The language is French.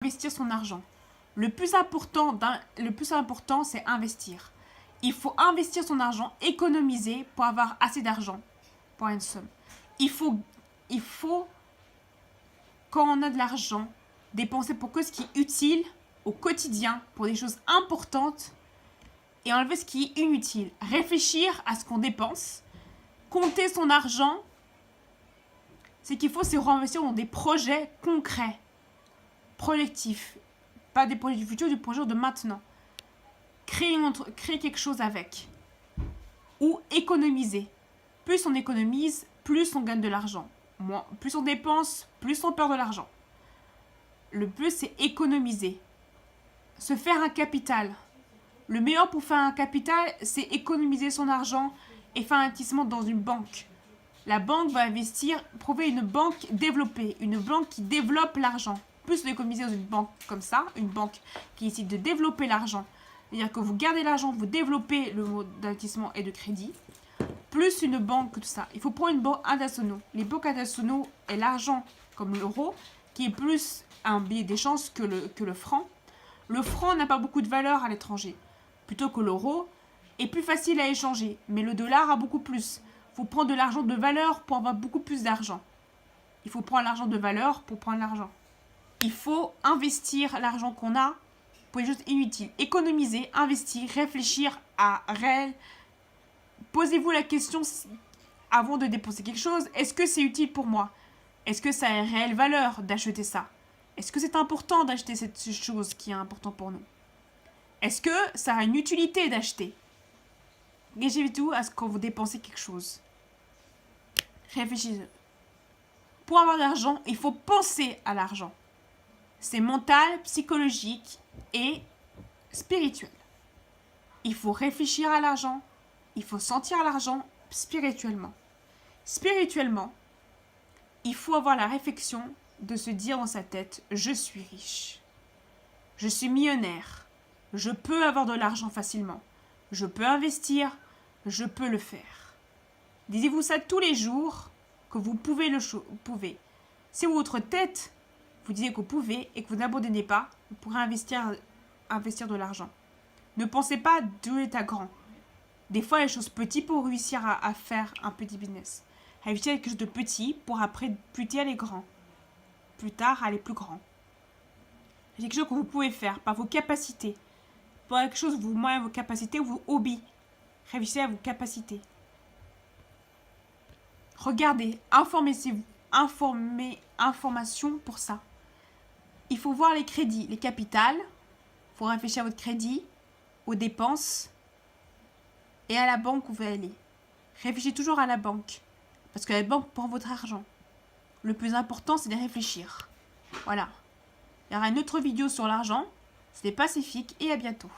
Investir son argent. Le plus important, c'est investir. Il faut investir son argent, économiser pour avoir assez d'argent pour une somme. Il faut, quand on a de l'argent, dépenser pour que ce qui est utile au quotidien, pour des choses importantes, et enlever ce qui est inutile. Réfléchir à ce qu'on dépense, compter son argent. Ce qu'il faut, c'est réinvestir dans des projets concrets, projectifs. Pas des projets du futur, des projets de maintenant. Créer quelque chose avec. Ou économiser. Plus on économise, plus on gagne de l'argent. Plus on dépense, plus on perd de l'argent. Le plus, c'est économiser. Se faire un capital. Le meilleur pour faire un capital, c'est économiser son argent et faire un investissement dans une banque. La banque va investir, prouver une banque développée, une banque qui développe l'argent. Plus d'économiser dans une banque comme ça, une banque qui décide de développer l'argent, c'est-à-dire que vous gardez l'argent, vous développez le mode d'investissement et de crédit, plus une banque, tout ça. Il faut prendre une banque internationale. Les banques internationales et l'argent, comme l'euro, qui est plus un billet d'échange que le franc. Le franc n'a pas beaucoup de valeur à l'étranger, plutôt que l'euro est plus facile à échanger, mais le dollar a beaucoup plus. Il faut prendre de l'argent de valeur pour avoir beaucoup plus d'argent. Il faut prendre l'argent de valeur pour prendre l'argent. Il faut investir l'argent qu'on a pour des choses inutiles. Économiser, investir, réfléchir à réel. Posez-vous la question avant de dépenser quelque chose. Est-ce que c'est utile pour moi? Est-ce que ça a une réelle valeur d'acheter ça? Est-ce que c'est important d'acheter cette chose qui est importante pour nous? Est-ce que ça a une utilité d'acheter? Réfléchissez-vous à ce que vous dépensez quelque chose. Réfléchissez. Pour avoir de l'argent, il faut penser à l'argent. C'est mental, psychologique et spirituel. Il faut réfléchir à l'argent. Il faut sentir l'argent spirituellement. Spirituellement, il faut avoir la réflexion de se dire dans sa tête, je suis riche. Je suis millionnaire. Je peux avoir de l'argent facilement. Je peux investir. Je peux le faire. Disez-vous ça tous les jours que vous pouvez pouvez. Si votre tête vous disiez que vous pouvez et que vous n'abandonnez pas, vous pourrez investir de l'argent. Ne pensez pas d'où est à grand. Des fois, les choses petites pour réussir à faire un petit business. Réussir quelque chose de petit pour après plus tard aller grand. Plus tard aller plus grand. C'est quelque chose que vous pouvez faire par vos capacités. Pour quelque chose, vous moyens vos capacités ou vos hobbies. Réfléchissez à vos capacités. Regardez, informez-vous. Information pour ça. Il faut voir les crédits, les capitales. Il faut réfléchir à votre crédit, aux dépenses et à la banque où vous allez. Réfléchissez toujours à la banque. Parce que la banque prend votre argent. Le plus important, c'est de réfléchir. Voilà. Il y aura une autre vidéo sur l'argent. C'était Pacifique et à bientôt.